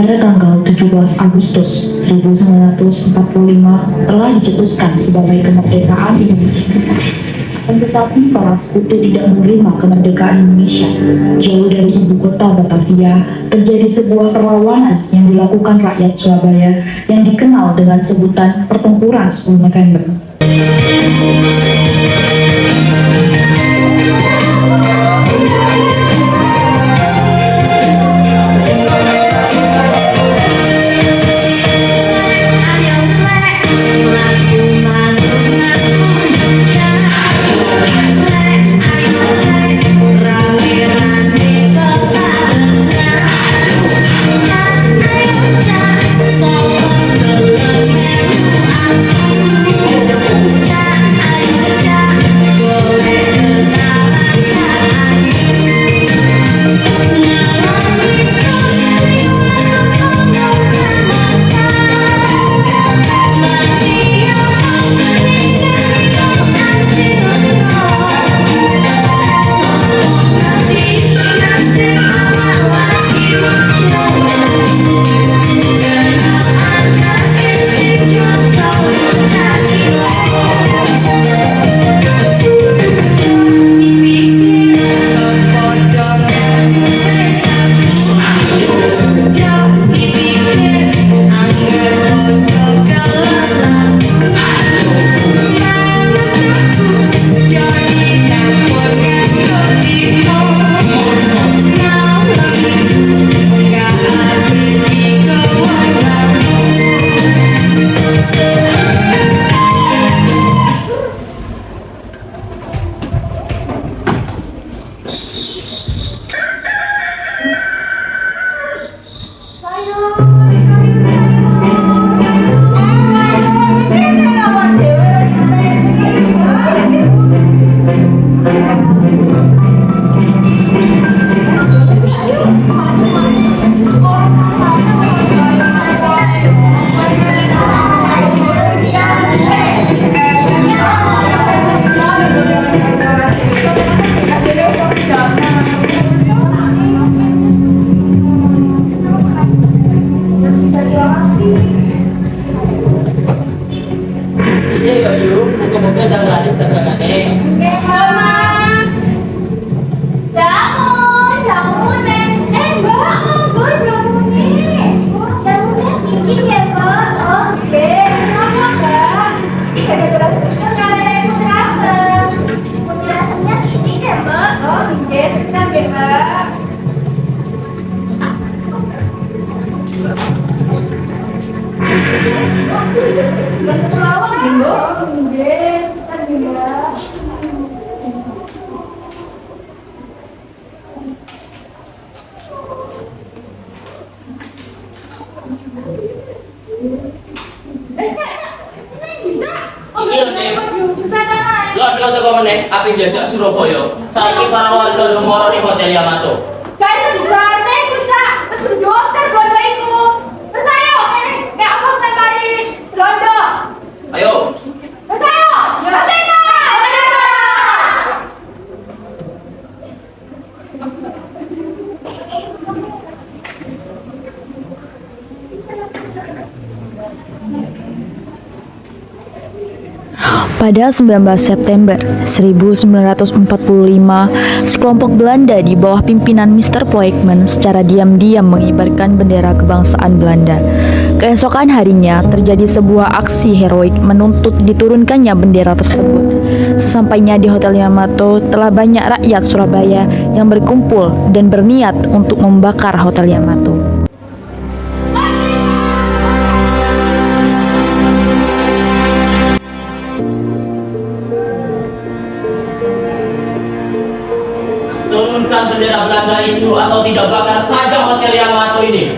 pada tanggal 17 Agustus 1945 telah dicetuskan sebagai kemerdekaan Indonesia. Akan tetapi para sekutu tidak menerima kemerdekaan Indonesia. Jauh dari ibu kota Batavia, terjadi sebuah perlawanan yang dilakukan rakyat Surabaya yang dikenal dengan sebutan Pertempuran 10 November. Api diajak Surabaya. Saiki para warga lumoro ning Hotel Yamato. Guys, bujane iku cak, wis berdosa blondo iku. Wis ayo, nek apa kan mari blondo. Ayo. Wis ayo, merdeka! Pada 19 September 1945, sekelompok Belanda di bawah pimpinan Mr. Ploegman secara diam-diam mengibarkan bendera kebangsaan Belanda. Keesokan harinya, terjadi sebuah aksi heroik menuntut diturunkannya bendera tersebut. Sesampainya di Hotel Yamato, telah banyak rakyat Surabaya yang berkumpul dan berniat untuk membakar Hotel Yamato. Turunkan bendera Belanda itu atau tidak bakar saja Hotel Yamato ini.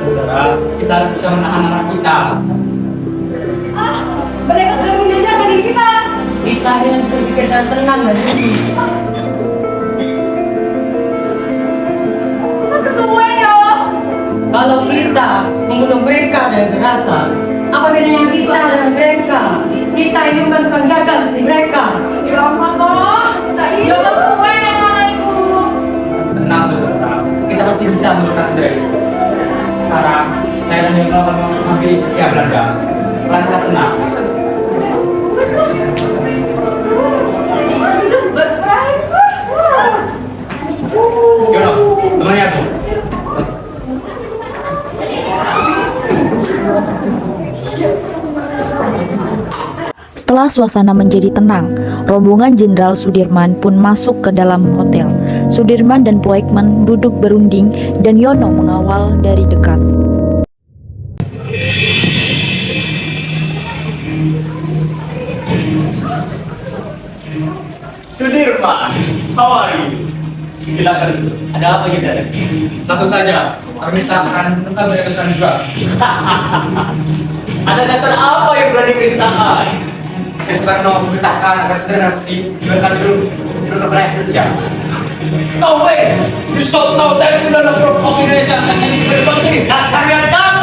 Saudara, kita harus bisa menahan anak kita. Mereka sudah menjajah diri kita. Kita yang sudah bikin tenang dan Kita kesuwen ya. Kalau kita membunuh mereka dengan kekerasan, apa bedanya kita dengan mereka? Kita ini bukan tukang gagal seperti mereka. Ya Allah, kita Yo kesuwen nek ngono iku. Tenang dulu, tenang. Kita pasti bisa menurunkan Andre. Sekarang saya akan melakukan mengambil sekian Belanda. Pelan-pelan tenang. Yono, temani aku. Setelah suasana menjadi tenang, rombongan Jenderal Sudirman pun masuk ke dalam hotel. Sudirman dan Poekman duduk berunding dan Yono mengawal dari dekat. Sudirman, how are you? Silakan, ada apa kita? Langsung saja, permintaan tentang kesan juga. Ada dasar apa yang berani perintahkan? Saya Soekarno memerintahkan agar saudara dibiarkan dulu seluruh rakyat Indonesia. No way! You should know that you don't approve of Indonesia as an independent country. Dasar yang tak!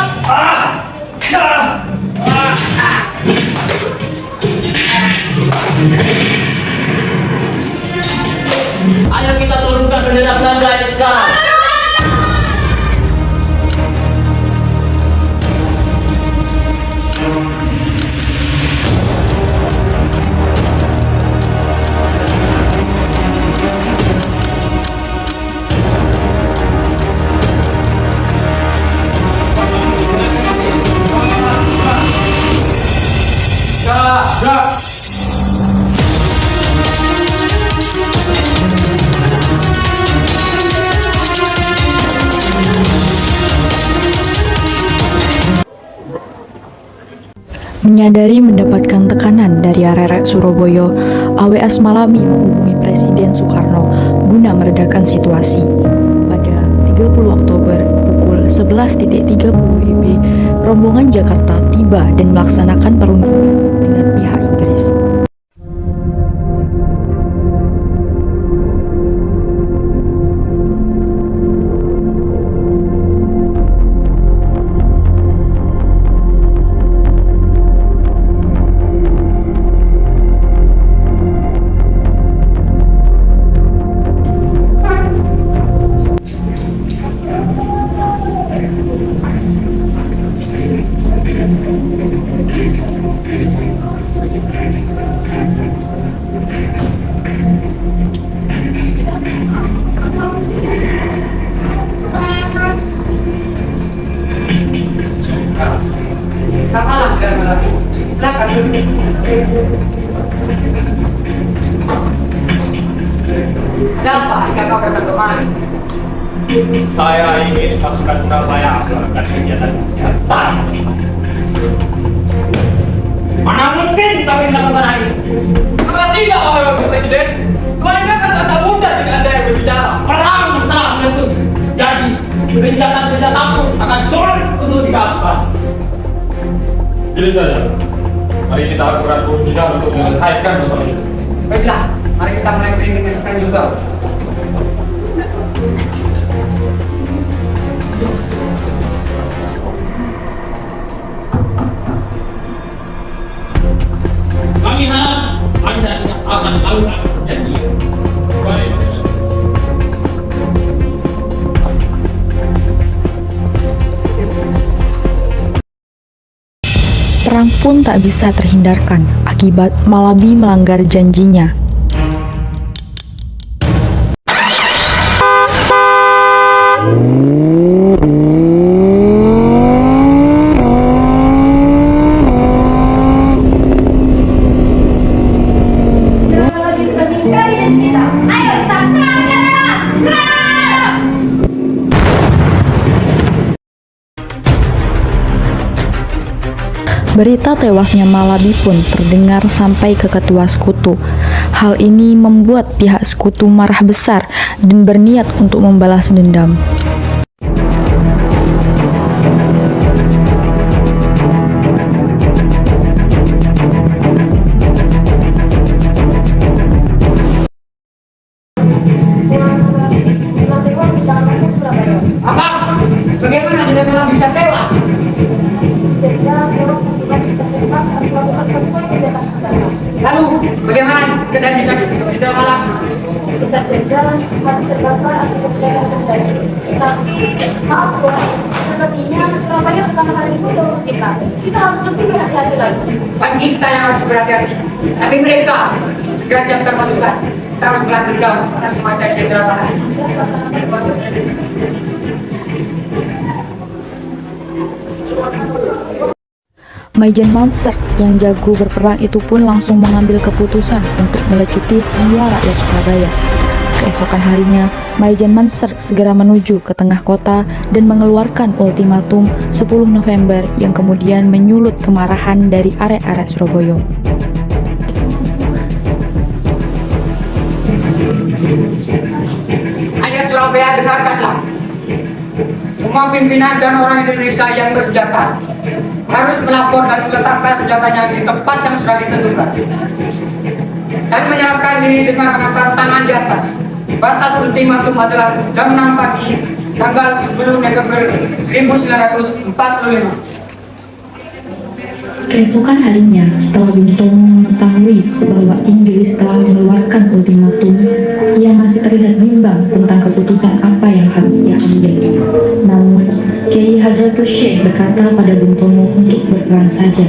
Ayo kita turunkan bendera Belanda ini sekarang. Menyadari mendapatkan tekanan dari arek Surabaya, AWS Malami menghubungi Presiden Soekarno guna meredakan situasi. Pada 30 Oktober pukul 11.30 WIB, rombongan Jakarta tiba dan melaksanakan perundingan dengan pihak Inggris. Samalah dengan Malami. Silakan dulu. Kenapa kau datang kemari? Saya ingin pasukan Surabaya melakukan kegiatan senjata. Mana mungkin kami melakukan hal itu? Apa tidak, Bapak Presiden? Soalnya kan rasa mudah jika Anda yang berbicara. Perang telah meletus. Jadi, rencana senjata pun akan sulit untuk digagalkan. Jadi saja. Mari kita lakukan perundingan untuk menyelesaikan masalah ini. Baiklah, mari kita mulai perundingan sekarang juga. Kami harap Anda tidak akan melakukan perjanjian. Baik. Perang pun tak bisa terhindarkan akibat Malami melanggar janjinya. Jangan lagi semakin sekali dan kita. Ayo kita serang Jakarta! Serang! Berita tewasnya Malami pun terdengar sampai ke ketua sekutu. Hal ini membuat pihak sekutu marah besar dan berniat untuk membalas dendam. Apa? Bagaimana tidak Malami bisa tewas? Lalu, bagaimana keadaan di sana? Tidak malam. bisa jajan, harus terbakar atau berjalan kembali. Tapi maaf bos, sepertinya Surabaya bukan hal yang mudah untuk kita. Kita harus lebih berhati-hati lagi. Bukan kita yang harus berhati-hati, tapi mereka. Segera siapkan masukan. Kita harus melanjutkan atas kematian jenderal tadi. Maijen Manser yang jago berperang itu pun langsung mengambil keputusan untuk melecuti semua rakyat Surabaya. Keesokan harinya, Maijen Manser segera menuju ke tengah kota dan mengeluarkan ultimatum 10 November yang kemudian menyulut kemarahan dari arek-arek Surabaya. Ayat Surabaya, dengarkanlah. Semua pimpinan dan orang Indonesia yang bersenjata harus melapor dan meletakkan senjatanya di tempat yang sudah ditentukan dan menyerahkan diri dengan mengangkat tangan di atas. Batas ultimatum adalah jam 6 pagi tanggal 10 November 1945. Keesokan harinya, setelah Bung Tomo mengetahui bahwa Inggris telah mengeluarkan ultimatum, ia masih terlihat bimbang tentang keputusan apa yang harus ia ambil. Namun, Kiai Hadratus Syekh berkata pada Bung Tomo untuk berperang saja.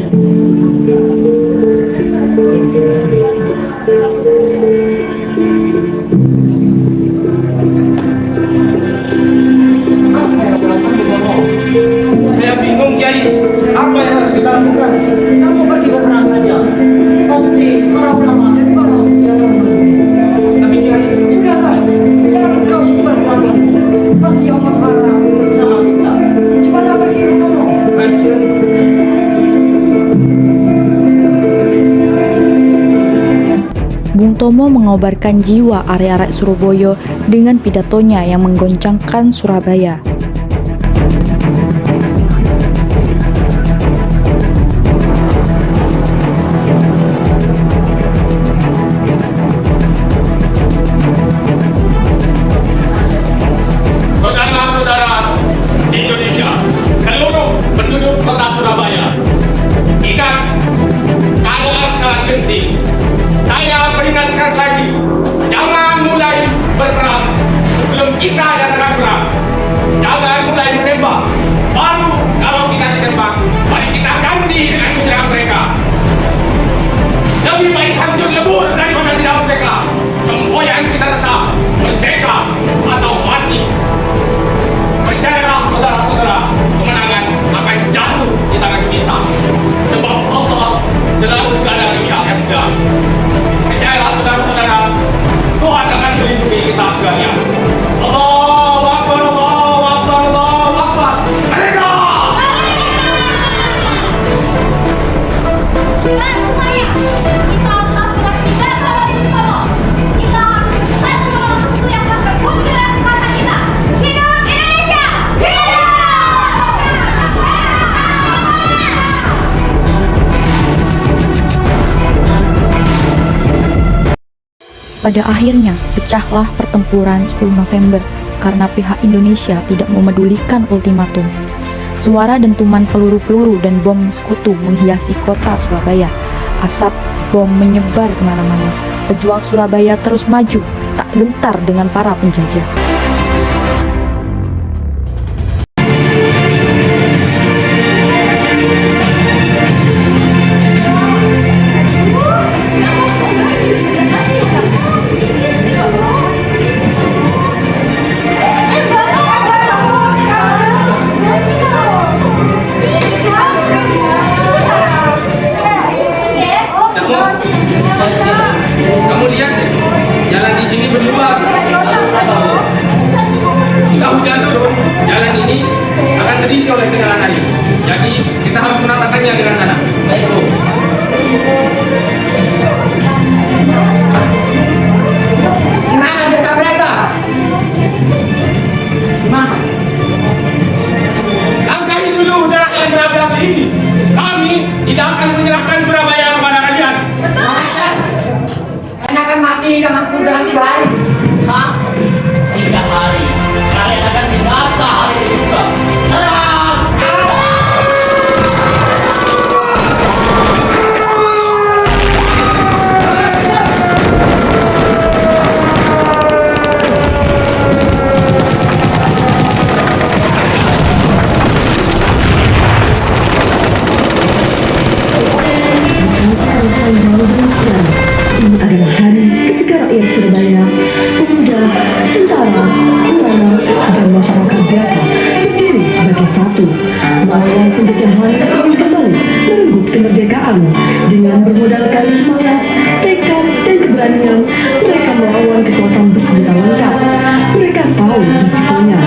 Saya bingung, Kiai. Apa yang harus kita lakukan? Kamu pergi berperang saja. Pasti orang-orang dari barat senjata. Tapi Kiai, Sudahlah, jangan engkau simpan perangmu. Pasti Allah SWT bersama kita. Cepatlah pergi ke Tomo. baik Kiai. Bung Tomo mengobarkan jiwa arek-arek Surabaya dengan pidatonya yang menggoncangkan Surabaya. Saudara-saudara di Indonesia, seluruh penduduk kota Surabaya, ingat, keadaan sangat genting. Saya peringatkan lagi, jangan mulai berperang sebelum kita yang akan berperang. Jangan mulai menembak. Baru kalau kita ditembak, mari kita ganti dengan menyerang mereka. Lebih baik hancur lebur daripada tidak merdeka. Semboyan kita tetap merdeka atau mati. Percayalah saudara-saudara, kemenangan akan jatuh di tangan kita. Sebab Allah selalu berada di pihak yang benar. Percayalah saudara-saudara, Tuhan akan melindungi kita sekalian. Allahu Akbar, Allahu Akbar, Allahu Akbar. Merdeka! Ingat semuanya, kita telah tidak kalau Tomo. Kita harus satu melawan musuh yang akan berbunyi dalam mata kita. Hidup Indonesia! Pada akhirnya, pecahlah pertempuran 10 November karena pihak Indonesia tidak memedulikan ultimatum. Suara dentuman peluru-peluru dan bom sekutu menghiasi kota Surabaya. Asap bom menyebar kemana-mana. Pejuang Surabaya terus maju, tak gentar dengan para penjajah. Kamu lihat deh, jalan di sini berlubang. resikonya.